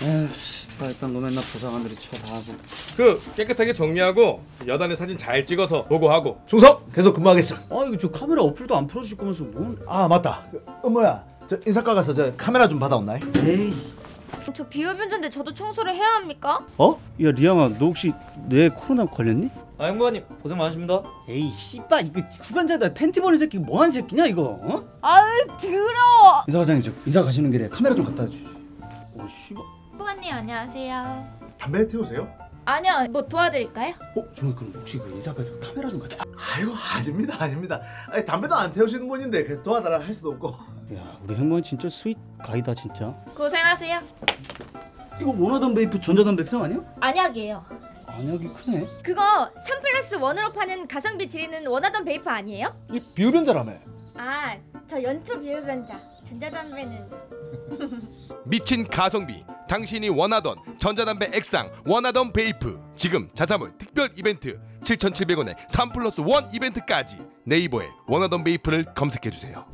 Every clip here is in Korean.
에이씨, 나 일단 너 맨날 보상하늘이 쳐다하고. 깨끗하게 정리하고 여단의 사진 잘 찍어서 보고하고. 충성! 계속 근무하겠어. 아 이거 저 카메라 어플도 안 풀어줄 거면서 뭔? 아 맞다. 뭐야? 저 인사과 가서 저 카메라 좀 받아온나? 에이. 저 비흡연자인데 저도 청소를 해야 합니까? 어? 야 리양아, 너 혹시 뇌 코로나 걸렸니? 아 형부님 고생 많으십니다. 에이 씨발, 이거 후반자다 팬티 버는 새끼 뭐하는 새끼냐 이거? 어? 아으 더러워. 인사 과장님, 저 인사 가시는 길에 카메라 좀 갖다 주시. 오 씨발. 후반님 안녕하세요. 담배 태우세요? 아니요, 뭐 도와드릴까요? 정말 그럼 혹시 그 인사과에서 카메라 좀 갖다. 아이고 아닙니다. 아니, 담배도 안 태우시는 분인데 그 도와달라 할 수도 없고. 야 우리 행모는 진짜 스윗 가이다 진짜. 고생하세요. 이거 원하던 베이프 전자담 백성 아니야? 안약이에요. 안약이 크네. 그거 3+1으로 파는 가성비 지리는 원하던 베이프 아니에요? 이 비흡연자라며. 아, 저 연초 비흡연자. 전자담배는 미친 가성비, 당신이 원하던 전자담배 액상, 원하던 베이프. 지금 자사몰 특별 이벤트 7,700원에 3+1 이벤트까지 네이버에 원하던 베이프를 검색해주세요.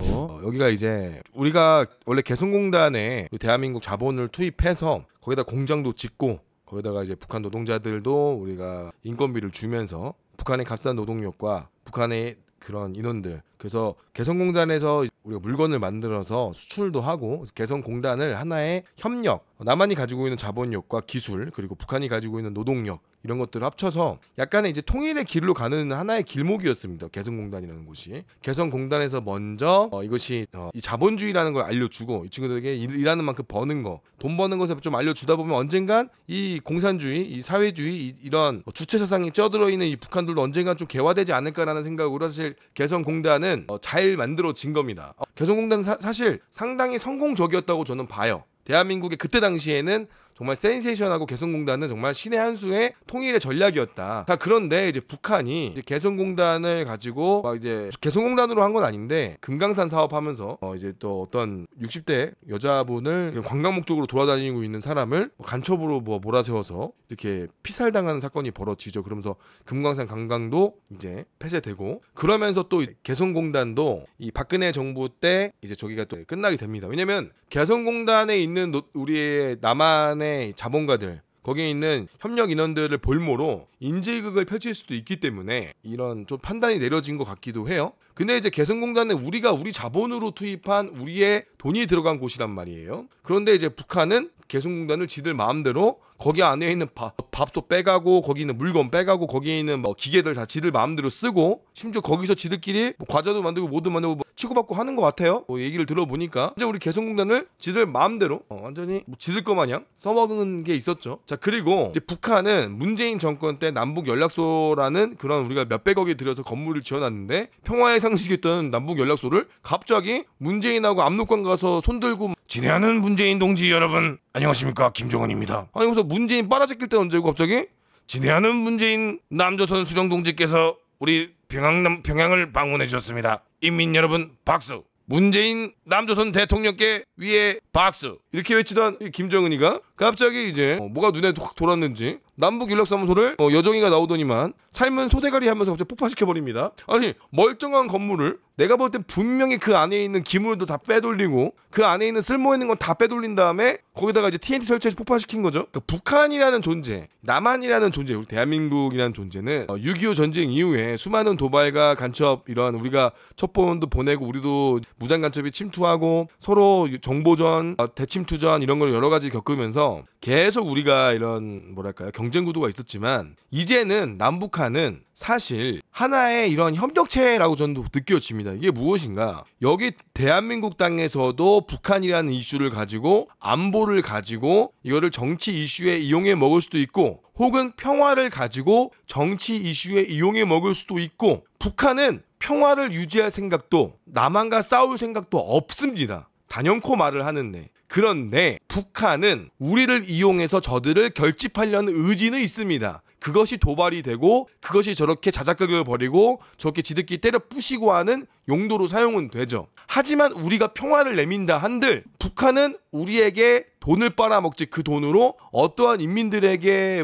여기가 이제 우리가 원래 개성공단에 대한민국 자본을 투입해서 거기다 공장도 짓고 거기다가 이제 북한 노동자들도 우리가 인건비를 주면서 북한의 값싼 노동력과 북한의 그런 인원들, 그래서 개성공단에서 우리가 물건을 만들어서 수출도 하고, 개성공단을 하나의 협력, 남한이 가지고 있는 자본력과 기술, 그리고 북한이 가지고 있는 노동력, 이런 것들을 합쳐서 약간의 이제 통일의 길로 가는 하나의 길목이었습니다. 개성공단이라는 곳이. 개성공단에서 먼저 이것이 이 자본주의라는 걸 알려주고, 이 친구들에게 일하는 만큼 버는 거, 돈 버는 것을 좀 알려주다 보면 언젠간 이 공산주의, 이 사회주의, 이런 주체 사상이 쪄들어 있는 이 북한들도 언젠간 좀 개화되지 않을까라는 생각으로 사실 개성공단은 잘 만들어진 겁니다. 개성공단은 사실 상당히 성공적이었다고 저는 봐요. 대한민국의 그때 당시에는 정말 센세이션하고 개성공단은 정말 신의 한 수의 통일의 전략이었다. 자, 그런데 이제 북한이 이제 개성공단을 가지고 막 이제 개성공단으로 한 건 아닌데 금강산 사업하면서 이제 또 어떤 60대 여자분을 관광 목적으로 돌아다니고 있는 사람을 간첩으로 몰아세워서 이렇게 피살당하는 사건이 벌어지죠. 그러면서 금강산 관광도 이제 폐쇄되고, 그러면서 또 개성공단도 이 박근혜 정부 때 이제 저기가 또 끝나게 됩니다. 왜냐면 개성공단에 있는 우리의 남한의 자본가들, 거기에 있는 협력 인원들을 볼모로 인질극을 펼칠 수도 있기 때문에 이런 좀 판단이 내려진 것 같기도 해요. 근데 이제 개성공단은 우리가 우리 자본으로 투입한 우리의 돈이 들어간 곳이란 말이에요. 그런데 이제 북한은 개성공단을 지들 마음대로 거기 안에 있는 밥도 빼가고, 거기 있는 물건 빼가고, 거기에 있는 기계들 다 지들 마음대로 쓰고, 심지어 거기서 지들끼리 과자도 만들고 뭐도 만들고 치고받고 하는 것 같아요. 얘기를 들어보니까 이제 우리 개성공단을 지들 마음대로 완전히 지들 거 마냥 써먹은 게 있었죠. 자, 그리고 이제 북한은 문재인 정권 때 남북 연락소라는 그런 우리가 몇백억이 들여서 건물을 지어놨는데 평화의 상식이었던 남북 연락소를 갑자기 문재인하고 압록강 가서 손들고 진해하는 문재인 동지 여러분 안녕하십니까, 김정은입니다. 아니 무슨 문재인 빨아제낄 때 언제고 갑자기 진해하는 문재인 남조선 수령 동지께서 우리 평양을 방문해 주셨습니다. 인민 여러분 박수. 문재인 남조선 대통령께 위에 박수. 이렇게 외치던 김정은이가 갑자기 이제 뭐가 눈에 확 돌았는지 남북연락사무소를 여정이가 나오더니만 삶은 소대가리 하면서 갑자기 폭파시켜버립니다. 아니 멀쩡한 건물을 내가 볼 땐 분명히 그 안에 있는 기물도 다 빼돌리고 그 안에 있는 쓸모 있는 건 다 빼돌린 다음에 거기다가 이제 TNT 설치해서 폭파시킨 거죠. 그러니까 북한이라는 존재, 남한이라는 존재, 우리 대한민국이라는 존재는 6.25 전쟁 이후에 수많은 도발과 간첩, 이런 우리가 첩보원도 보내고 우리도 무장 간첩이 침투하고 서로 정보전, 대침투전 이런 걸 여러 가지 겪으면서 계속 우리가 이런 뭐랄까요, 경쟁 구도가 있었지만 이제는 남북한은 사실 하나의 이런 협력체라고 저는 느껴집니다. 이게 무엇인가? 여기 대한민국 땅에서도 북한이라는 이슈를 가지고 안보를 가지고 이거를 정치 이슈에 이용해 먹을 수도 있고, 혹은 평화를 가지고 정치 이슈에 이용해 먹을 수도 있고, 북한은 평화를 유지할 생각도 남한과 싸울 생각도 없습니다. 단연코 말을 하는데. 그런데 북한은 우리를 이용해서 저들을 결집하려는 의지는 있습니다. 그것이 도발이 되고 그것이 저렇게 자작극을 벌이고 저렇게 지들끼리 때려 부시고 하는 용도로 사용은 되죠. 하지만 우리가 평화를 내민다 한들 북한은 우리에게 돈을 빨아먹지, 그 돈으로 어떠한 인민들에게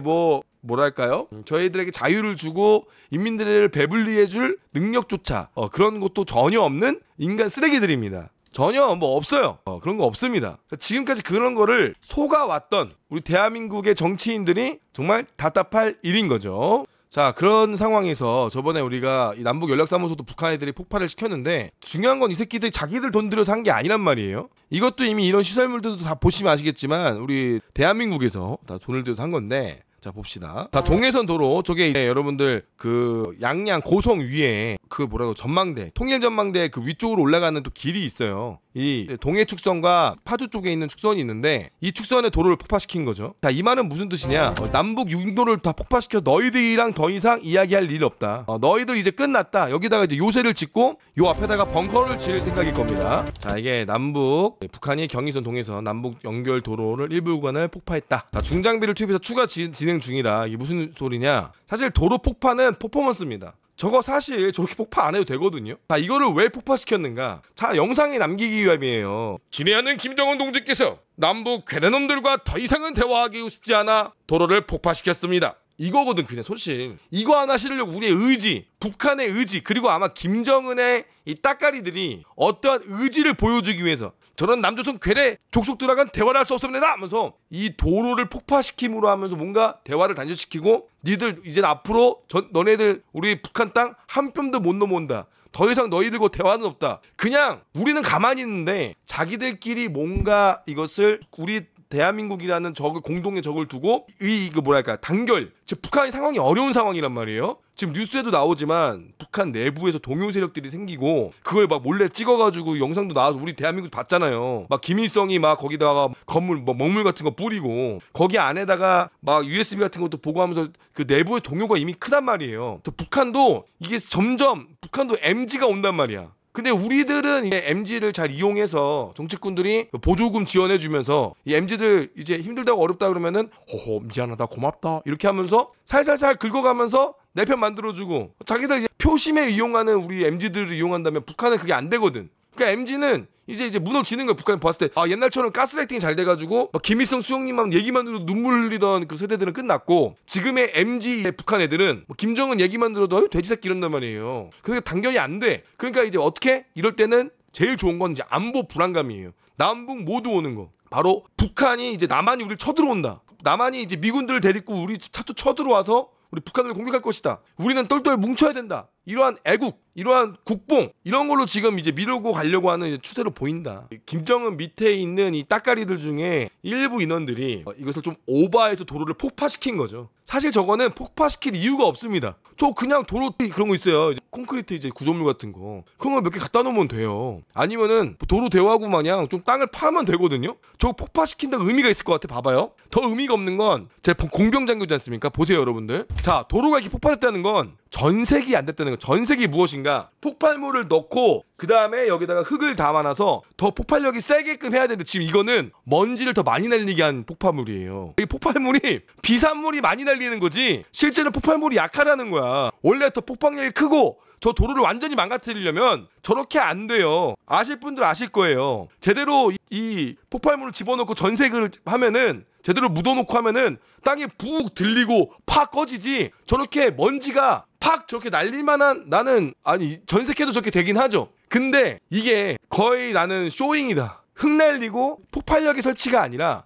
뭐랄까요? 저희들에게 자유를 주고 인민들을 배불리해줄 능력조차 그런 것도 전혀 없는 인간 쓰레기들입니다. 전혀 뭐 없어요. 그런 거 없습니다. 지금까지 그런 거를 속아왔던 우리 대한민국의 정치인들이 정말 답답할 일인 거죠. 자, 그런 상황에서 저번에 우리가 이 남북 연락사무소도 북한 애들이 폭발을 시켰는데 중요한 건 이 새끼들이 자기들 돈 들여서 한 게 아니란 말이에요. 이것도 이미 이런 시설물들도 다 보시면 아시겠지만 우리 대한민국에서 다 돈을 들여서 한 건데, 자 봅시다. 자, 동해선 도로 저게 이제 여러분들 그 양양 고성 위에 그 뭐라고 전망대, 통일 전망대 그 위쪽으로 올라가는 또 길이 있어요. 이 동해 축선과 파주 쪽에 있는 축선이 있는데 이 축선의 도로를 폭파시킨 거죠. 자, 이 말은 무슨 뜻이냐? 남북 육도를 다 폭파시켜 너희들이랑 더 이상 이야기할 일 없다. 너희들 이제 끝났다. 여기다가 이제 요새를 짓고 요 앞에다가 벙커를 지을 생각일 겁니다. 자, 이게 남북 북한이 경의선 동해선 남북 연결 도로를 일부 구간을 폭파했다. 자, 중장비를 투입해서 추가 진행 중이다. 이게 무슨 소리냐? 사실 도로 폭파는 퍼포먼스입니다. 저거 사실 저렇게 폭파 안 해도 되거든요. 자, 이거를 왜 폭파시켰는가? 자, 영상에 남기기 위함이에요. 진해하는 김정은 동지께서 남북 괴뢰놈들과 더 이상은 대화하기 쉽지 않아 도로를 폭파시켰습니다. 이거거든 그냥 소실. 이거 하나 실으려고 우리의 의지, 북한의 의지, 그리고 아마 김정은의 이 따까리들이 어떠한 의지를 보여주기 위해서 저런 남조선 괴뢰 족속들하고는 대화를 할 수 없습니다 하면서 이 도로를 폭파시킴으로 하면서 뭔가 대화를 단절시키고 니들 이제 앞으로 너네들 우리 북한 땅 한 뼘도 못 넘어온다. 더 이상 너희들과 대화는 없다. 그냥 우리는 가만히 있는데 자기들끼리 뭔가 이것을 우리 대한민국이라는 적을 공동의 적을 두고 그 뭐랄까 단결. 지금 북한이 상황이 어려운 상황이란 말이에요. 지금 뉴스에도 나오지만 북한 내부에서 동요 세력들이 생기고 그걸 막 몰래 찍어가지고 영상도 나와서 우리 대한민국 봤잖아요. 막 김일성이 막 거기다가 건물 뭐 먹물 같은 거 뿌리고 거기 안에다가 막 USB 같은 것도 보고하면서 그 내부의 동요가 이미 크단 말이에요. 그래서 북한도 이게 점점 북한도 MG가 온단 말이야. 근데 우리들은 이제 MG를 잘 이용해서 정치꾼들이 보조금 지원해주면서 이 MG들 이제 힘들다고 어렵다 그러면은 허허 미안하다 고맙다 이렇게 하면서 살살살 긁어가면서 내 편 만들어주고 자기들 이제 표심에 이용하는 우리 MG들을 이용한다면 북한은 그게 안 되거든. 그러니까 MG는 이제 무너지는 거야. 북한이 봤을 때 옛날처럼 가스라이팅이 잘 돼가지고 김일성 수령님만 얘기만 들어도 눈물 흘리던 그 세대들은 끝났고 지금의 MG 북한 애들은 김정은 얘기만 들어도 돼지 새끼 이런단 말이에요. 그러니까 단결이 안 돼. 그러니까 이제 어떻게 이럴 때는 제일 좋은 건 이제 안보 불안감이에요. 남북 모두 오는 거. 바로 북한이 이제 남한이 우리를 쳐들어온다. 남한이 이제 미군들을 데리고 우리 차도 쳐들어와서 우리 북한을 공격할 것이다. 우리는 똘똘 뭉쳐야 된다. 이러한 애국, 이러한 국뽕 이런 걸로 지금 이제 미루고 가려고 하는 추세로 보인다. 김정은 밑에 있는 이 따까리들 중에 일부 인원들이 이것을 좀 오버해서 도로를 폭파시킨 거죠. 사실 저거는 폭파시킬 이유가 없습니다. 저 그냥 도로 그런 거 있어요. 이제 콘크리트 이제 구조물 같은 거 그런 거 몇 개 갖다 놓으면 돼요. 아니면은 도로 대화구 마냥 좀 땅을 파면 되거든요. 저거 폭파시킨다고 의미가 있을 것 같아. 봐봐요. 더 의미가 없는 건 제 공병장교지 않습니까? 보세요 여러분들. 자, 도로가 이렇게 폭발했다는 건 전색이 안 됐다는 거. 전색이 무엇인가? 폭발물을 넣고 그 다음에 여기다가 흙을 담아놔서 더 폭발력이 세게끔 해야 되는데 지금 이거는 먼지를 더 많이 날리게 한 폭발물이에요. 이 폭발물이 비산물이 많이 날리는 거지 실제는 폭발물이 약하다는 거야. 원래 더 폭발력이 크고 저 도로를 완전히 망가뜨리려면 저렇게 안 돼요. 아실 분들 아실 거예요. 제대로 이 폭발물을 집어넣고 전색을 하면은 제대로 묻어놓고 하면은 땅에 푹 들리고 팍 꺼지지 저렇게 먼지가 팍 저렇게 날릴만한 나는 아니 전색해도 저렇게 되긴 하죠. 근데 이게 거의 나는 쇼잉이다. 흙 날리고 폭발력의 설치가 아니라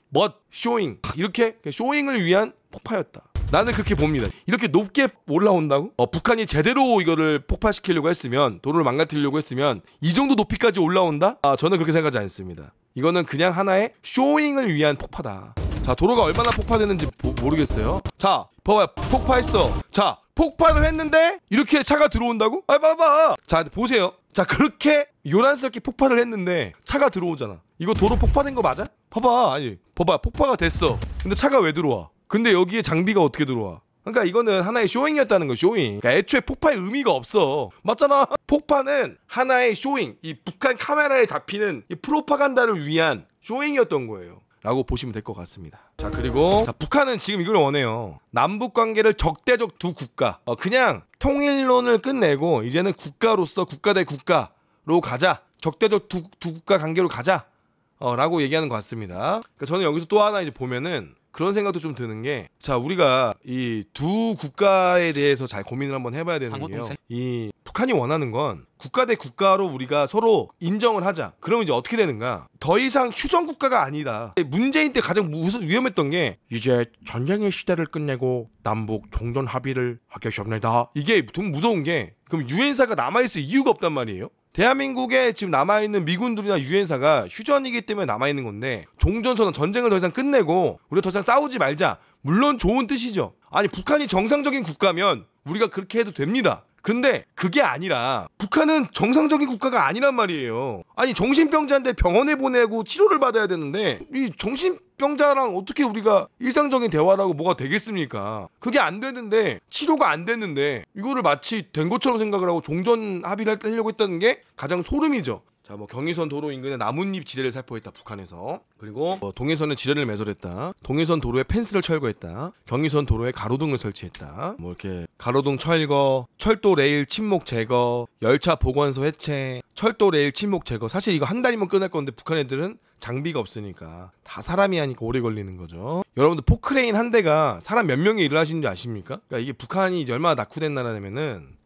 쇼잉 이렇게 쇼잉을 위한 폭파였다. 나는 그렇게 봅니다. 이렇게 높게 올라온다고? 북한이 제대로 이거를 폭파시키려고 했으면 도로를 망가뜨리려고 했으면 이 정도 높이까지 올라온다? 저는 그렇게 생각하지 않습니다. 이거는 그냥 하나의 쇼잉을 위한 폭파다. 자, 도로가 얼마나 폭파되는지 모르겠어요. 자, 봐봐요. 폭파했어. 자, 폭발을 했는데 이렇게 차가 들어온다고? 봐봐. 자, 보세요. 자, 그렇게 요란스럽게 폭발을 했는데 차가 들어오잖아. 이거 도로 폭파된 거 맞아? 봐봐. 아니, 봐봐. 폭파가 됐어. 근데 차가 왜 들어와? 근데 여기에 장비가 어떻게 들어와? 그러니까 이거는 하나의 쇼잉이었다는 거. 쇼잉. 그러니까 애초에 폭파의 의미가 없어. 맞잖아. 폭파는 하나의 쇼잉. 이 북한 카메라에 잡히는 이 프로파간다를 위한 쇼잉이었던 거예요. 라고 보시면 될 것 같습니다. 자, 그리고 북한은 지금 이걸 원해요. 남북 관계를 적대적 두 국가. 그냥 통일론을 끝내고 이제는 국가로서 국가 대 국가로 가자. 적대적 두 국가 관계로 가자. 라고 얘기하는 것 같습니다. 그러니까 저는 여기서 또 하나 이제 보면은 그런 생각도 좀 드는 게, 자, 우리가 이 두 국가에 대해서 잘 고민을 한번 해봐야 되는 게요. 이 북한이 원하는 건 국가 대 국가로 우리가 서로 인정을 하자. 그러면 이제 어떻게 되는가? 더 이상 휴전 국가가 아니다. 문재인 때 가장 위험했던 게 이제 전쟁의 시대를 끝내고 남북 종전 합의를 하겠습니다. 이게 좀 무서운 게, 그럼 유엔사가 남아있을 이유가 없단 말이에요. 대한민국에 지금 남아있는 미군들이나 유엔사가 휴전이기 때문에 남아있는 건데, 종전선언, 전쟁을 더 이상 끝내고 우리가 더 이상 싸우지 말자. 물론 좋은 뜻이죠. 아니, 북한이 정상적인 국가면 우리가 그렇게 해도 됩니다. 근데 그게 아니라 북한은 정상적인 국가가 아니란 말이에요. 아니, 정신병자인데 병원에 보내고 치료를 받아야 되는데 이 정신병자랑 어떻게 우리가 일상적인 대화를 하고 뭐가 되겠습니까? 그게 안 되는데, 치료가 안 됐는데 이거를 마치 된 것처럼 생각을 하고 종전 합의를 하려고 했다는 게 가장 소름이죠. 자, 뭐 경의선 도로 인근에 나뭇잎 지뢰를 살포했다, 북한에서. 그리고 동해선에 지뢰를 매설했다. 동해선 도로에 펜스를 철거했다. 경의선 도로에 가로등을 설치했다. 뭐 이렇게 가로등 철거, 철도 레일 침목 제거, 열차 보관소 해체, 철도 레일 침목 제거. 사실 이거 한 달이면 끝날 건데 북한 애들은 장비가 없으니까 다 사람이 하니까 오래 걸리는 거죠. 여러분들 포크레인 한 대가 사람 몇 명이 일을 하시는지 아십니까? 그러니까 이게 북한이 이제 얼마나 낙후된 나라냐면은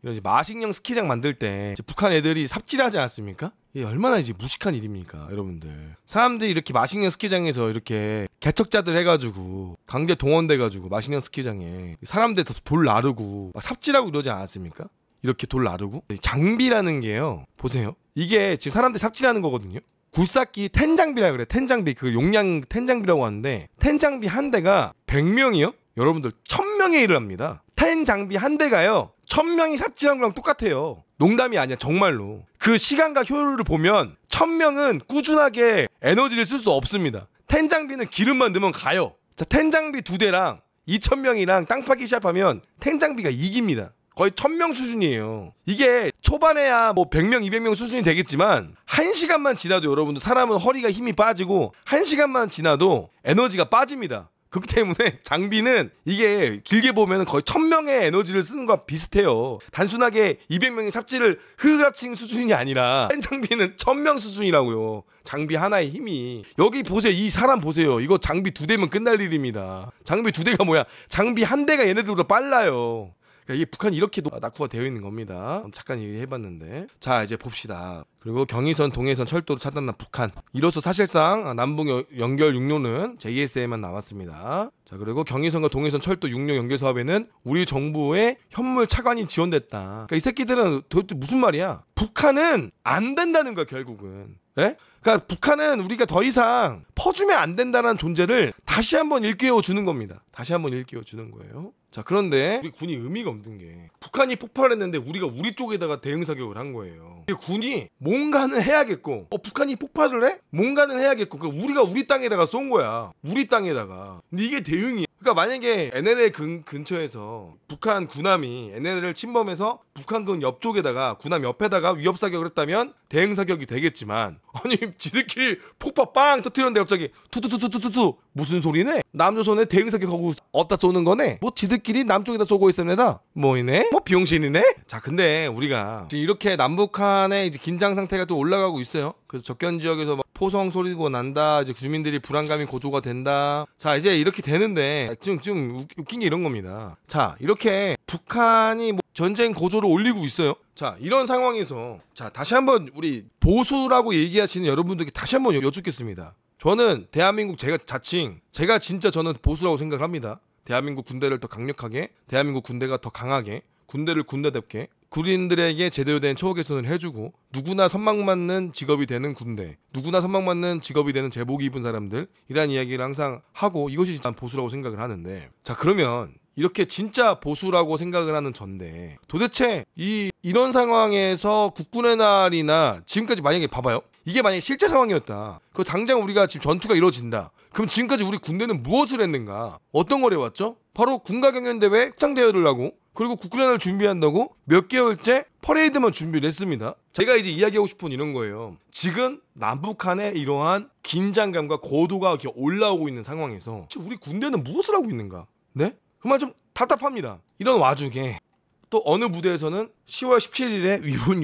이런 이제 마식령 스키장 만들 때 이제 북한 애들이 삽질하지 않았습니까? 이게 얼마나 이제 무식한 일입니까, 여러분들. 사람들이 이렇게 마식령 스키장에서 이렇게 개척자들 해가지고 강제 동원돼가지고 마식령 스키장에 사람들 돌 나르고 막 삽질하고 이러지 않았습니까? 이렇게 돌 나르고. 장비라는 게요, 보세요. 이게 지금 사람들이 삽질하는 거거든요. 굴삭기 텐장비라 그래. 텐장비, 그 용량 텐장비라고 하는데, 텐장비 한 대가 100명이요? 여러분들 1000명의 일을 합니다. 텐장비 한 대가요 1000명이 삽질한 거랑 똑같아요. 농담이 아니야, 정말로. 그 시간과 효율을 보면 1000명은 꾸준하게 에너지를 쓸 수 없습니다. 텐장비는 기름만 넣으면 가요. 자, 텐장비 2대랑 2000명이랑 땅 파기 시작하면 텐장비가 이깁니다. 거의 1000명 수준이에요. 이게 초반에야 뭐 100명, 200명 수준이 되겠지만 1시간만 지나도 여러분들, 사람은 허리가 힘이 빠지고 1시간만 지나도 에너지가 빠집니다. 그렇기 때문에 장비는 이게 길게 보면 거의 1000명의 에너지를 쓰는 거와 비슷해요. 단순하게 200명의 삽질을 흐그라치는 수준이 아니라 장비는 1000명 수준이라고요. 장비 하나의 힘이. 여기 보세요. 이 사람 보세요. 이거 장비 2대면 끝날 일입니다. 장비 2대가 뭐야? 장비 한 대가 얘네들보다 빨라요. 이게 북한이 이렇게 낙후가 되어 있는 겁니다. 잠깐 얘기해봤는데, 자, 이제 봅시다. 그리고 경의선, 동해선 철도로 차단한 북한. 이로써 사실상 남북 연결 육로는 JSA에만 나왔습니다. 자, 그리고 경의선과 동해선 철도 육로 연결 사업에는 우리 정부의 현물 차관이 지원됐다. 그러니까 이 새끼들은 도대체 무슨 말이야? 북한은 안 된다는 거야, 결국은. 네? 그러니까 북한은 우리가 더 이상 퍼주면 안 된다는 존재를 다시 한번 일깨워 주는 겁니다. 다시 한번 일깨워 주는 거예요. 자, 그런데 우리 군이 의미가 없는 게, 북한이 폭발했는데 우리가 우리 쪽에다가 대응 사격을 한 거예요. 군이 뭔가는 해야겠고, 북한이 폭발을 해? 뭔가는 해야겠고, 그러니까 우리가 우리 땅에다가 쏜 거야. 우리 땅에다가. 근데 이게 대응이야. 그러니까 만약에 NLL 근처에서 북한 군함이 NLL을 침범해서 북한군 옆쪽에다가, 군함 옆에다가 위협 사격을 했다면 대응 사격이 되겠지만, 아니 지들끼리 폭파 빵 터뜨렸는데 갑자기 투투투투투투 무슨 소리네? 남조선에 대응 사격하고 어디다 쏘는 거네? 뭐 지들끼리 남쪽에다 쏘고 있습니다. 뭐이네? 뭐 비용신이네? 자, 근데 우리가 지금 이렇게 남북한의 이제 긴장 상태가 또 올라가고 있어요. 그래서 접견 지역에서 막 포성 소리고 난다. 이제 주민들이 불안감이 고조가 된다. 자, 이제 이렇게 되는데 좀 웃긴 게 이런 겁니다. 자, 이렇게 북한이 뭐 전쟁 고조를 올리고 있어요. 자, 이런 상황에서, 자, 다시 한번 우리 보수라고 얘기하시는 여러분들께 다시 한번 여쭙겠습니다. 저는 대한민국 제가 진짜 저는 보수라고 생각을 합니다. 대한민국 군대를 더 강력하게, 대한민국 군대가 더 강하게, 군대를 군대답게 군인들에게 제대로 된 처우 개선을 해주고, 누구나 선망받는 직업이 되는 군대, 누구나 선망받는 직업이 되는 제복 입은 사람들, 이란 이야기를 항상 하고, 이것이 진짜 보수라고 생각을 하는데, 자, 그러면 이렇게 진짜 보수라고 생각을 하는 전데, 도대체 이런 상황에서 국군의 날이나 지금까지 만약에 봐봐요. 이게 만약에 실제 상황이었다. 그 당장 우리가 지금 전투가 이루어진다. 그럼 지금까지 우리 군대는 무엇을 했는가? 어떤 걸 해왔죠? 바로 군가경연대회 확장대회를 하고, 그리고 국군의 날 준비한다고 몇 개월째 퍼레이드만 준비를 했습니다. 제가 이제 이야기하고 싶은 이런 거예요. 지금 남북한의 이러한 긴장감과 고도가 이렇게 올라오고 있는 상황에서 우리 군대는 무엇을 하고 있는가? 네? 정말 좀 답답합니다. 이런 와중에 또 어느 부대에서는 10월 17일에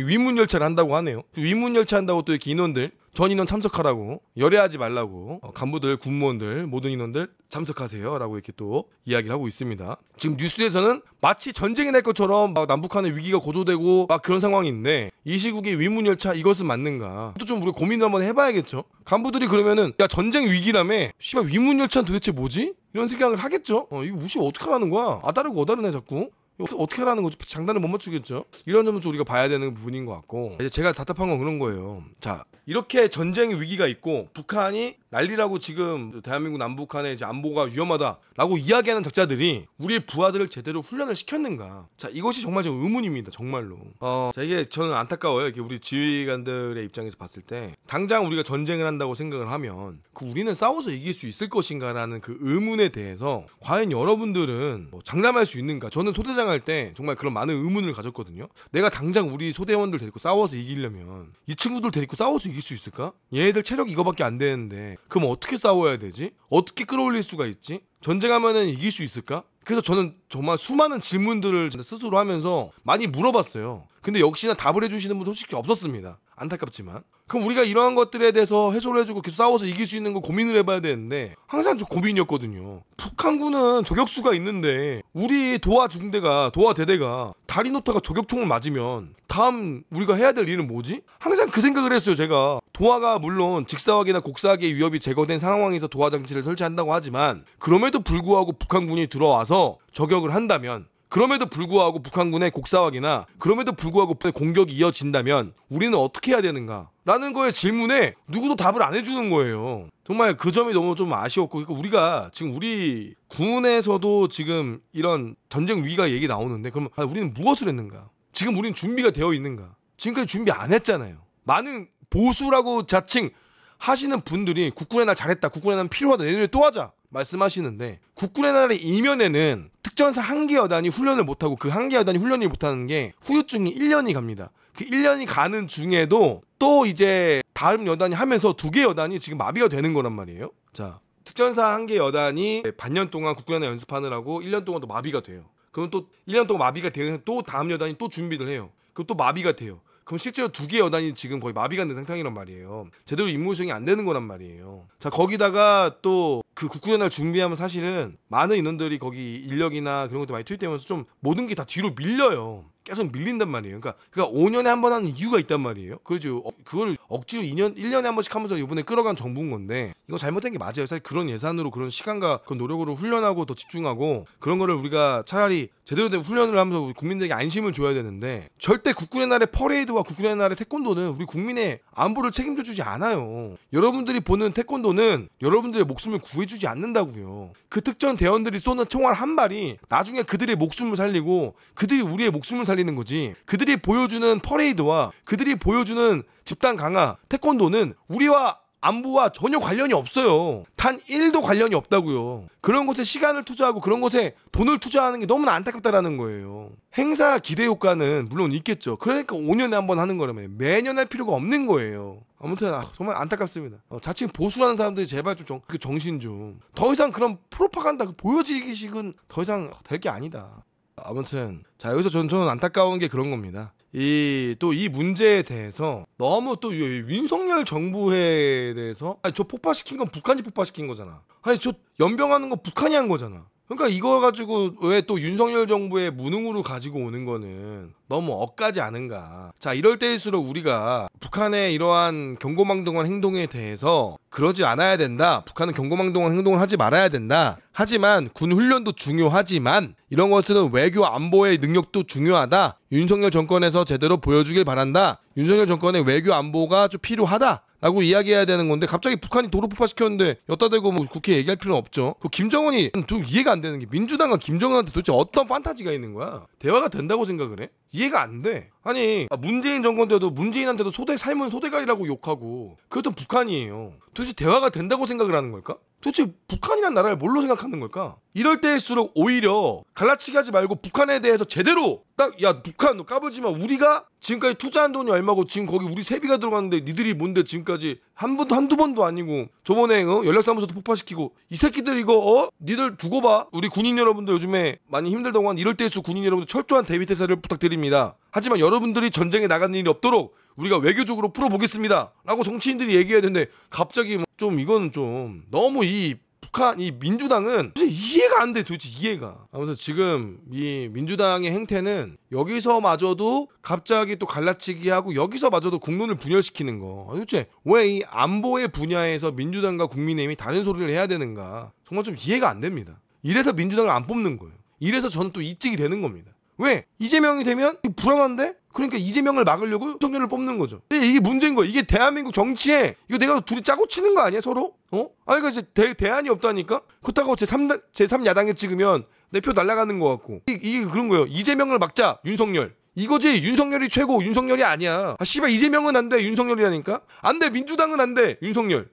위문 열차를 한다고 하네요. 위문 열차 한다고 또 이렇게 인원들 전 인원 참석하라고, 열애하지 말라고, 간부들, 군무원들, 모든 인원들 참석하세요라고 이렇게 또 이야기를 하고 있습니다. 지금 뉴스에서는 마치 전쟁이 날 것처럼 막 남북한의 위기가 고조되고 막 그런 상황인데 이 시국에 위문열차 이것은 맞는가? 또 좀 우리 고민을 한번 해봐야겠죠. 간부들이 그러면은 야 전쟁 위기라며 씨발 위문열차는 도대체 뭐지? 이런 생각을 하겠죠. 이거 무시 어떻게 하라는 거야? 아다르고 어다르네 자꾸. 어떻게 하라는 거죠? 장단을 못 맞추겠죠. 이런 점은 좀 우리가 봐야 되는 부분인 것 같고 이제 제가 답답한 건 그런 거예요. 자 이렇게 전쟁 위기가 있고 북한이 난리라고 지금 대한민국 남북한의 이제 안보가 위험하다라고 이야기하는 작자들이 우리의 부하들을 제대로 훈련을 시켰는가? 자 이것이 정말 좀 의문입니다. 정말로. 자 이게 저는 안타까워요. 이렇게 우리 지휘관들의 입장에서 봤을 때 당장 우리가 전쟁을 한다고 생각을 하면 그 우리는 싸워서 이길 수 있을 것인가라는 그 의문에 대해서 과연 여러분들은 장담할 수 있는가? 저는 소대장 할 때 정말 그런 많은 의문을 가졌거든요. 내가 당장 우리 소대원들 데리고 싸워서 이기려면 이 친구들 데리고 싸워서 이길 수 있을까? 얘네들 체력 이거밖에 안 되는데 그럼 어떻게 싸워야 되지? 어떻게 끌어올릴 수가 있지? 전쟁하면은 이길 수 있을까? 그래서 저는 정말 수많은 질문들을 스스로 하면서 많이 물어봤어요. 근데 역시나 답을 해주시는 분 솔직히 없었습니다. 안타깝지만. 그럼 우리가 이러한 것들에 대해서 해소를 해주고 계속 싸워서 이길 수 있는 거 고민을 해봐야 되는데 항상 좀 고민이었거든요. 북한군은 저격수가 있는데 우리 도하 대대가 다리노타가 저격총을 맞으면 다음 우리가 해야 될 일은 뭐지? 항상 그 생각을 했어요. 제가 도하가 물론 직사각이나 곡사각의 위협이 제거된 상황에서 도하 장치를 설치한다고 하지만 그럼에도 불구하고 북한군이 들어와서 저격을 한다면 그럼에도 불구하고 북한군의 곡사각이나 그럼에도 불구하고 공격이 이어진다면 우리는 어떻게 해야 되는가? 라는 거에 질문에 누구도 답을 안 해주는 거예요. 정말 그 점이 너무 좀 아쉬웠고 그러니까 우리가 지금 우리 군에서도 지금 이런 전쟁 위기가 얘기 나오는데 그럼 우리는 무엇을 했는가? 지금 우리는 준비가 되어 있는가? 지금까지 준비 안 했잖아요. 많은 보수라고 자칭 하시는 분들이 국군의 날 잘했다. 국군의 날 필요하다. 내년에 또 하자. 말씀하시는데 국군의 날의 이면에는 특전사 한 개 여단이 훈련을 못하고 그 한 개 여단이 훈련을 못하는 게 후유증이 1년이 갑니다. 그 1년이 가는 중에도 또 이제 다음 여단이 하면서 2개 여단이 지금 마비가 되는 거란 말이에요. 자, 특전사 한 개 여단이 반년 동안 국군의 날 연습하느라고 1년 동안 또 마비가 돼요. 그럼 또 1년 동안 마비가 되면 또 다음 여단이 또 준비를 해요. 그럼 또 마비가 돼요. 그럼 실제로 2개 여단이 지금 거의 마비가 된 상황이란 말이에요. 제대로 임무 수행이 안 되는 거란 말이에요. 자 거기다가 또 그 국군의 날 준비하면 사실은 많은 인원들이 거기 인력이나 그런 것도 많이 투입되면서 좀 모든 게 다 뒤로 밀려요. 계속 밀린단 말이에요. 그러니까 5년에 한 번 하는 이유가 있단 말이에요. 그렇죠. 그걸 억지로 1년에 한 번씩 하면서 이번에 끌어간 정부인 건데 이거 잘못된 게 맞아요. 사실 그런 예산으로 그런 시간과 그런 노력으로 훈련하고 더 집중하고 그런 거를 우리가 차라리 제대로 된 훈련을 하면서 우리 국민들에게 안심을 줘야 되는데 절대 국군의 날의 퍼레이드와 국군의 날의 태권도는 우리 국민의 안보를 책임져 주지 않아요. 여러분들이 보는 태권도는 여러분들의 목숨을 구해주지 않는다고요. 그 특전 대원들이 쏘는 총알 한 발이 나중에 그들의 목숨을 살리고 그들이 우리의 목숨을 살리는 거지. 그들이 보여주는 퍼레이드와 그들이 보여주는 집단 강화 태권도는 우리와 안보와 전혀 관련이 없어요. 단 1도 관련이 없다고요. 그런 곳에 시간을 투자하고 그런 곳에 돈을 투자하는 게 너무나 안타깝다라는 거예요. 행사 기대 효과는 물론 있겠죠. 그러니까 5년에 한 번 하는 거라면 매년 할 필요가 없는 거예요. 아무튼 정말 안타깝습니다. 자칭 보수라는 사람들이 제발 좀 정신 좀. 더 이상 그런 프로파간다 보여지기식은 더 이상 될 게 아니다. 아무튼 자 여기서 저는 안타까운 게 그런 겁니다. 이 문제에 대해서 너무 또 윤석열 정부에 대해서 저 폭파시킨 건 북한이 폭파시킨 거잖아. 아니 저 연병하는 거 북한이 한 거잖아. 그러니까 이거 가지고 왜 또 윤석열 정부의 무능으로 가지고 오는 거는 너무 억까지 않은가. 자 이럴 때일수록 우리가 북한의 이러한 경고망동한 행동에 대해서 그러지 않아야 된다. 북한은 경고망동한 행동을 하지 말아야 된다. 하지만 군 훈련도 중요하지만 이런 것은 외교 안보의 능력도 중요하다. 윤석열 정권에서 제대로 보여주길 바란다. 윤석열 정권의 외교 안보가 좀 필요하다. 라고 이야기해야 되는 건데 갑자기 북한이 도로 폭파시켰는데 여따 대고 뭐 국회에 얘기할 필요는 없죠. 그 김정은이 좀 이해가 안 되는 게 민주당과 김정은한테 도대체 어떤 판타지가 있는 거야? 대화가 된다고 생각을 해? 이해가 안 돼. 아니 문재인 정권 때도 문재인한테도 삶은 소대가리라고 욕하고 그랬던 북한이에요. 도대체 대화가 된다고 생각을 하는 걸까? 도대체 북한이란 나라를 뭘로 생각하는 걸까? 이럴 때일수록 오히려 갈라치기 하지 말고 북한에 대해서 제대로 딱 야 북한 너 까불지만 우리가 지금까지 투자한 돈이 얼마고 지금 거기 우리 세비가 들어갔는데 니들이 뭔데 지금까지 한두 번도 아니고 저번에 연락사무소도 폭파시키고 이 새끼들 이거 니들 두고 봐. 우리 군인 여러분들 요즘에 많이 힘들다고 한 이럴 때일수록 군인 여러분들 철저한 대비태세를 부탁드립니다. 하지만 여러분들이 전쟁에 나가는 일이 없도록 우리가 외교적으로 풀어보겠습니다 라고 정치인들이 얘기해야 되는데 갑자기 좀 이거는 좀 너무 이 북한 이 민주당은 이해가 안 돼. 도대체 이해가. 아무튼 지금 이 민주당의 행태는 여기서마저도 갑자기 또 갈라치기 하고 여기서마저도 국론을 분열시키는 거. 도대체 왜 이 안보의 분야에서 민주당과 국민의힘이 다른 소리를 해야 되는가. 정말 좀 이해가 안 됩니다. 이래서 민주당을 안 뽑는 거예요. 이래서 저는 또 이직이 되는 겁니다. 왜? 이재명이 되면 불안한데? 그러니까 이재명을 막으려고 윤석열을 뽑는 거죠. 이게 문제인 거예요. 이게 대한민국 정치에 이거 내가 둘이 짜고 치는 거 아니야 서로? 아니 그러니까 이제 대안이 없다니까? 그렇다고 제3야당에 찍으면 내 표 날아가는 거 같고 이게 그런 거예요. 이재명을 막자 윤석열. 이거지. 윤석열이 최고. 윤석열이 아니야. 씨발 이재명은 안 돼. 윤석열이라니까. 안 돼. 민주당은 안 돼. 윤석열.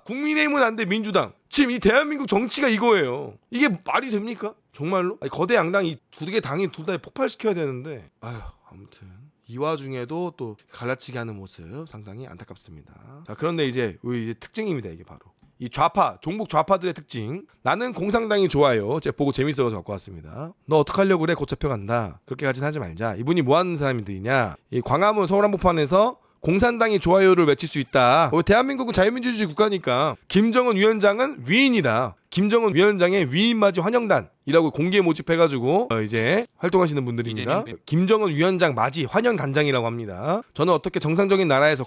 국민의힘은 안 돼. 민주당. 지금 이 대한민국 정치가 이거예요. 이게 말이 됩니까? 정말로? 아니, 거대 양당 이 두 개 당이 둘 다 폭발시켜야 되는데 아무튼 이 와중에도 또 갈라치기 하는 모습 상당히 안타깝습니다. 자, 그런데 이제 특징입니다. 이게 바로 이 좌파, 종북 좌파들의 특징. 나는 공산당이 좋아요. 제가 보고 재밌어서 갖고 왔습니다. 너 어떡하려고 그래? 곧 잡혀간다. 그렇게까지는 하지 말자. 이분이 뭐 하는 사람들이냐? 이 광화문 서울 한복판에서 공산당이 좋아요를 외칠 수 있다. 대한민국은 자유민주주의 국가니까 김정은 위원장은 위인이다. 김정은 위원장의 위인맞이 환영단이라고 공개 모집해가지고 이제 활동하시는 분들입니다. 김정은 위원장 맞이 환영단장이라고 합니다. 저는 어떻게 정상적인 나라에서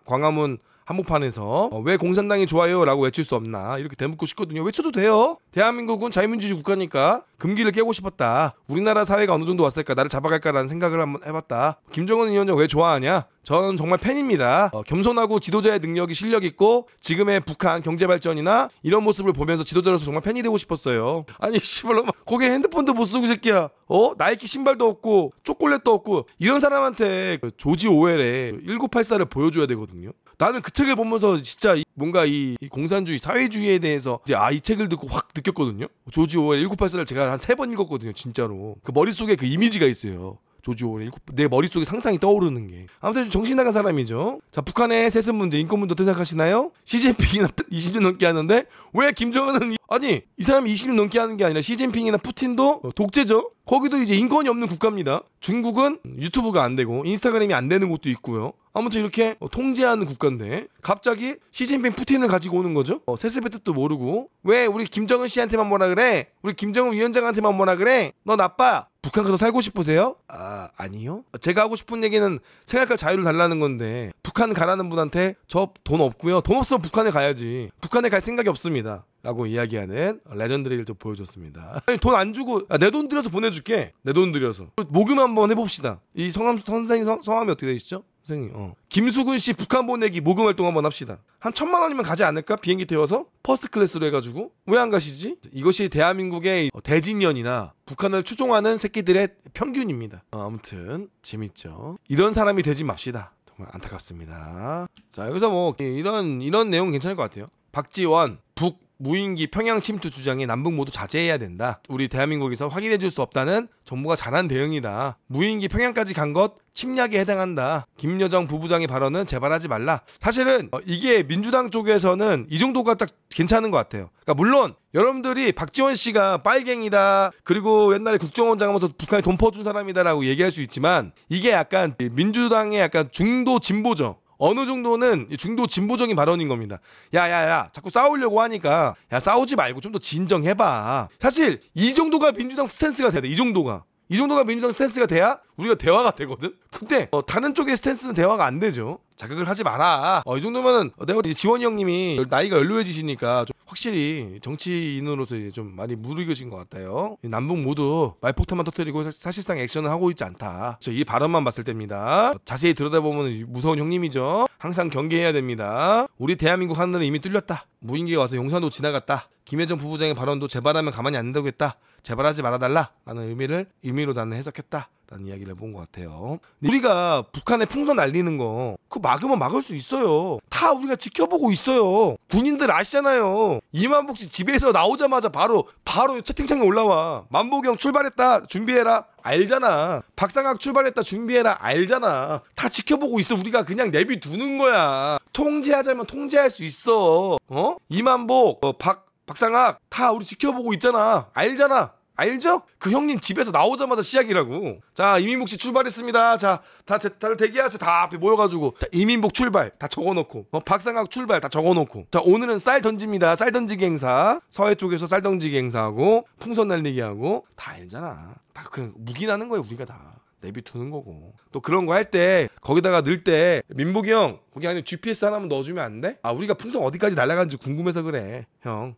광화문 한복판에서 왜 공산당이 좋아요 라고 외칠 수 없나 이렇게 대묻고 싶거든요. 외쳐도 돼요. 대한민국은 자유민주주의 국가니까 금기를 깨고 싶었다. 우리나라 사회가 어느 정도 왔을까 나를 잡아갈까라는 생각을 한번 해봤다. 김정은 위원장 왜 좋아하냐? 전 정말 팬입니다. 겸손하고 지도자의 능력이 실력 있고 지금의 북한 경제발전이나 이런 모습을 보면서 지도자로서 정말 팬이 되고 싶었어요. 아니 씨발로 거기에 핸드폰도 못 쓰고 새끼야. 나이키 신발도 없고 초콜릿도 없고 이런 사람한테 조지 오웰의 1984를 보여줘야 되거든요. 나는 그 책을 보면서 진짜 뭔가 이 공산주의 사회주의에 대해서 이제 이 책을 듣고 확 느꼈거든요. 조지 오웰 1984를 제가 한 3번 읽었거든요. 진짜로. 그 머릿속에 그 이미지가 있어요. 조지 오웰 내 머릿속에 상상이 떠오르는 게. 아무튼 좀 정신 나간 사람이죠. 자, 북한의 세습 문제, 인권 문제 어떻게 생각하시나요? 시진핑이나 20년 넘게 하는데 왜 김정은은 아니 이 사람이 20년 넘게 하는 게 아니라 시진핑이나 푸틴도 독재죠. 거기도 이제 인권이 없는 국가입니다. 중국은 유튜브가 안 되고 인스타그램이 안 되는 곳도 있고요. 아무튼 이렇게 통제하는 국가인데 갑자기 시진핑 푸틴을 가지고 오는 거죠. 세습의 뜻도 모르고 왜 우리 김정은 씨한테만 뭐라 그래? 우리 김정은 위원장한테만 뭐라 그래? 너 나빠. 북한 가서 살고 싶으세요? 아니요. 제가 하고 싶은 얘기는 생각할 자유를 달라는 건데 북한 가라는 분한테 저 돈 없고요. 돈 없으면 북한에 가야지. 북한에 갈 생각이 없습니다. 라고 이야기하는 레전드를 좀 보여줬습니다. 돈 안 주고 내 돈 들여서 보내줄게. 내 돈 들여서 모금 한번 해봅시다. 이 선생님 성함이 어떻게 되시죠? 선생님. 김수근 씨 북한 보내기 모금 활동 한번 합시다. 한 1,000만 원이면 가지 않을까? 비행기 태워서 퍼스트 클래스로 해가지고. 왜 안 가시지? 이것이 대한민국의 대진년이나 북한을 추종하는 새끼들의 평균입니다. 아무튼 재밌죠. 이런 사람이 되지 맙시다. 정말 안타깝습니다. 자, 여기서 뭐 이런 내용 괜찮을 것 같아요. 박지원 북 무인기 평양 침투 주장에 남북 모두 자제해야 된다. 우리 대한민국에서 확인해줄 수 없다는 정부가 잘한 대응이다. 무인기 평양까지 간 것 침략에 해당한다. 김여정 부부장의 발언은 재발하지 말라. 사실은 이게 민주당 쪽에서는 이 정도가 딱 괜찮은 것 같아요. 그러니까 물론 여러분들이 박지원 씨가 빨갱이다. 그리고 옛날에 국정원장 하면서 북한에 돈 퍼준 사람이다라고 얘기할 수 있지만 이게 약간 민주당의 약간 중도 진보죠. 어느 정도는 중도 진보적인 발언인 겁니다. 야야야 자꾸 싸우려고 하니까 야 싸우지 말고 좀 더 진정해봐. 사실 이 정도가 민주당 스탠스가 돼야 돼. 이 정도가 민주당 스탠스가 돼야 우리가 대화가 되거든. 근데 다른 쪽의 스탠스는 대화가 안 되죠. 자극을 하지 마라. 이 정도면은 내가 지원이 형님이 나이가 연로해지시니까 좀 확실히 정치인으로서 이제 좀 많이 무르익으신 것 같아요. 남북 모두 말폭탄만 터뜨리고 사실상 액션을 하고 있지 않다. 이 발언만 봤을 때입니다. 자세히 들여다보면 무서운 형님이죠. 항상 경계해야 됩니다. 우리 대한민국 하늘은 이미 뚫렸다. 무인기가 와서 용산도 지나갔다. 김여정 부부장의 발언도 재발하면 가만히 안 두겠다. 재발하지 말아달라 라는 의미로 나는 해석했다 라는 이야기를 본 것 같아요. 우리가 북한에 풍선 날리는 거 그거 막으면 막을 수 있어요. 다 우리가 지켜보고 있어요. 군인들 아시잖아요. 이만복 씨 집에서 나오자마자 바로 채팅창에 올라와. 만복이 형 출발했다 준비해라 알잖아. 박상학 출발했다 준비해라 알잖아. 다 지켜보고 있어. 우리가 그냥 내비두는 거야. 통제하자면 통제할 수 있어. 이만복 박상학 다 우리 지켜보고 있잖아. 알잖아. 알죠? 그 형님 집에서 나오자마자 시작이라고. 자, 이민복 씨 출발했습니다. 자, 다들 대기하세요. 다 앞에 모여가지고. 자, 이민복 출발 다 적어놓고. 박상학 출발 다 적어놓고. 자, 오늘은 쌀 던집니다. 쌀 던지기 행사. 서해 쪽에서 쌀 던지기 행사하고 풍선 날리기 하고. 다 알잖아. 다 그냥 묵인하는 거예요. 우리가 다. 내비두는 거고. 또 그런 거 할 때 거기다가 넣을 때 민복이 형 거기 안에 GPS 하나만 넣어주면 안 돼? 아, 우리가 풍선 어디까지 날아가는지 궁금해서 그래 형.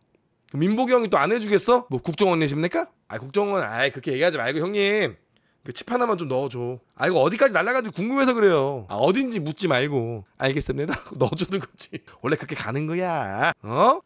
민복이 형이 또 안 해주겠어? 뭐 국정원이십니까? 아, 국정원 그렇게 얘기하지 말고 형님 그 칩 하나만 좀 넣어줘. 아, 이거 어디까지 날아가는지 궁금해서 그래요. 아, 어딘지 묻지 말고. 알겠습니다. 넣어주는 거지. 원래 그렇게 가는 거야.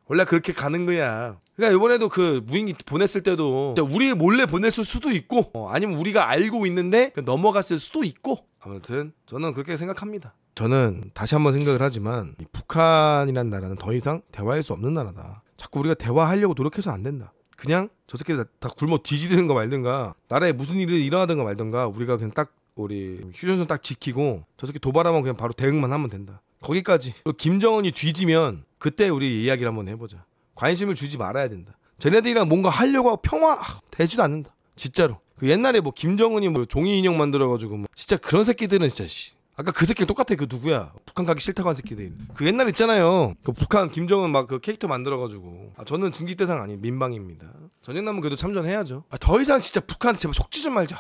원래 그렇게 가는 거야. 그러니까 이번에도 그 무인기 보냈을 때도 우리 몰래 보냈을 수도 있고 아니면 우리가 알고 있는데 넘어갔을 수도 있고. 아무튼 저는 그렇게 생각합니다. 저는 다시 한번 생각을 하지만 이 북한이란 나라는 더 이상 대화할 수 없는 나라다. 자꾸 우리가 대화하려고 노력해서 안 된다. 그냥 저 새끼들 다 굶어 뒤지든가 말든가 나라에 무슨 일이 일어나든가 말든가 우리가 그냥 딱 우리 휴전선 딱 지키고 저 새끼 도발하면 그냥 바로 대응만 하면 된다. 거기까지. 김정은이 뒤지면 그때 우리 이야기를 한번 해보자. 관심을 주지 말아야 된다. 쟤네들이랑 뭔가 하려고 하고 평화 되지도 않는다. 진짜로. 그 옛날에 뭐 김정은이 뭐 종이 인형 만들어가지고 뭐 진짜 그런 새끼들은 진짜 아까 그 새끼 똑같아. 그 누구야? 북한 가기 싫다고 한 새끼들. 그 옛날 있잖아요. 그 북한 김정은 막 그 캐릭터 만들어가지고. 아, 저는 증기 대상 아닌 민방입니다. 전쟁 나면 그래도 참전해야죠. 아, 더 이상 진짜 북한한테 제발 속지 좀 말자.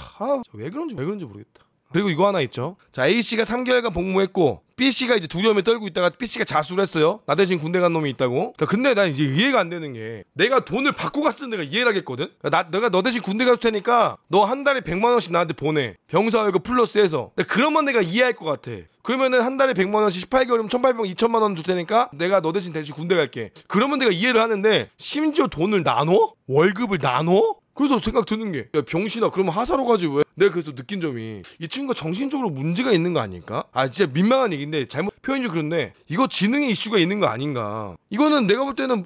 왜 그런지 모르겠다. 그리고 이거 하나 있죠. 자, A씨가 3개월간 복무했고 B씨가 이제 두려움에 떨고 있다가 B씨가 자수를 했어요. 나 대신 군대 간 놈이 있다고. 근데 난 이제 이해가 안 되는 게 내가 돈을 받고 갔으면 내가 이해를 하겠거든. 내가 너 대신 군대 갈 테니까 너 한 달에 100만 원씩 나한테 보내. 병사 월급 플러스해서. 그러면 내가 이해할 것 같아. 그러면은 한 달에 100만 원씩 18개월이면 1,800원 2,000만 원 줄 테니까 내가 너 대신 군대 갈게. 그러면 내가 이해를 하는데 심지어 돈을 나눠? 월급을 나눠? 그래서 생각 드는 게 야, 병신아, 그러면 하사로 가지 왜? 내가 그래서 느낀 점이 이 친구가 정신적으로 문제가 있는 거 아닐까? 아, 진짜 민망한 얘기인데 잘못 표현이 그런데 이거 지능의 이슈가 있는 거 아닌가? 이거는 내가 볼 때는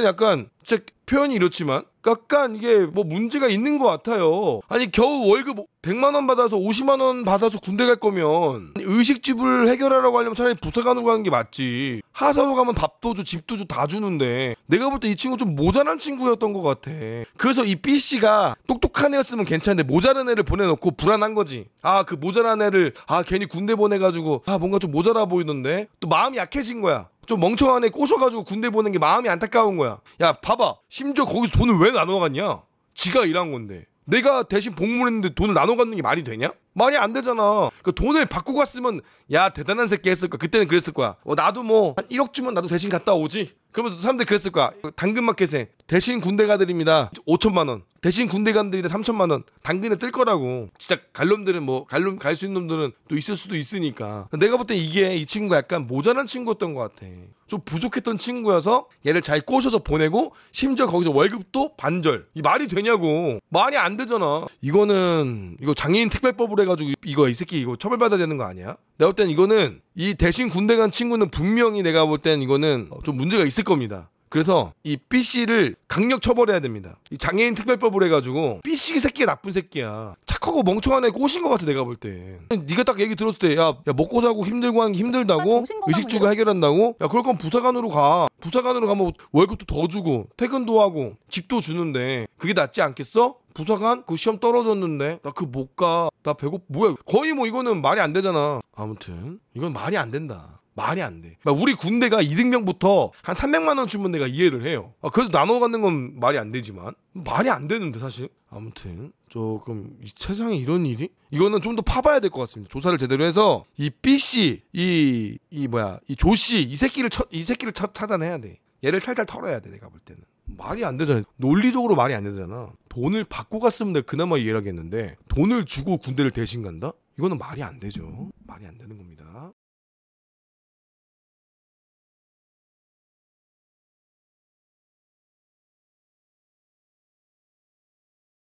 약간 진짜 표현이 이렇지만 약간 이게 뭐 문제가 있는 것 같아요. 아니, 겨우 월급 100만 원 받아서 50만 원 받아서 군대 갈 거면 의식주를 해결하라고 하려면 차라리 부사관으로 가는 게 맞지. 하사로 가면 밥도 줘, 집도 줘, 다 주는데 내가 볼 때 이 친구 좀 모자란 친구였던 것 같아. 그래서 이 B씨가 똑똑한 애였으면 괜찮은데 모자란 애를 보내놓고 불안한 거지. 아, 그 모자란 애를 괜히 군대 보내가지고 뭔가 좀 모자라 보이던데 또 마음이 약해진 거야. 좀 멍청한 애 꼬셔가지고 군대 보낸 게 마음이 안타까운 거야. 야, 봐봐. 심지어 거기서 돈을 왜 나눠갔냐? 지가 일한 건데. 내가 대신 복무를 했는데 돈을 나눠갖는 게 말이 되냐? 말이 안 되잖아. 그 돈을 받고 갔으면 야, 대단한 새끼 했을 거야. 그때는 그랬을 거야. 나도 뭐 한 1억 주면 나도 대신 갔다 오지. 그러면서 사람들이 그랬을 거야. 당근마켓에 대신 군대 가드립니다 5천만 원. 대신 군대 가드립니다 3천만 원. 당근에 뜰 거라고. 진짜 갈 놈들은 뭐 갈 수 있는 놈들은 또 있을 수도 있으니까. 내가 볼 때 이 친구가 약간 모자란 친구였던 것 같아. 좀 부족했던 친구여서 얘를 잘 꼬셔서 보내고 심지어 거기서 월급도 반절. 이 말이 되냐고. 말이 안 되잖아. 이거 장애인 특별법으로 해가지고 이 새끼 이거 처벌받아야 되는 거 아니야? 내가 볼 땐 이거는 이 대신 군대 간 친구는 분명히 내가 볼 땐 이거는 좀 문제가 있을 겁니다. 그래서 이 B씨를 강력 처벌해야 됩니다. 이 장애인 특별법으로 해가지고 B씨 새끼가 나쁜 새끼야. 착하고 멍청한 애 꼬신 것 같아 내가 볼 때. 네가 딱 얘기 들었을 때 야, 먹고 자고 힘들고 하는 게 힘들다고? 의식주가 해결한다고? 야, 그럴 거면 부사관으로 가. 부사관으로 가면 월급도 더 주고 퇴근도 하고 집도 주는데 그게 낫지 않겠어? 부사관? 그 시험 떨어졌는데 나 그거 못 가. 나 뭐야, 거의 뭐 이거는 말이 안 되잖아. 아무튼 이건 말이 안 된다. 말이 안 돼. 우리 군대가 이등병부터 한 300만 원 주면 내가 이해를 해요. 그래도 나눠 갖는 건 말이 안 되지만 말이 안 되는데 사실. 아무튼 조금 이 세상에 이런 일이? 이거는 좀 더 파봐야 될 것 같습니다. 조사를 제대로 해서 이 B씨, 이 조씨, 이 새끼를 차단해야 돼. 얘를 탈탈 털어야 돼. 내가 볼 때는. 말이 안 되잖아. 논리적으로 말이 안 되잖아. 돈을 받고 갔으면 내가 그나마 이해를 하겠는데 돈을 주고 군대를 대신 간다? 이거는 말이 안 되죠. 말이 안 되는 겁니다.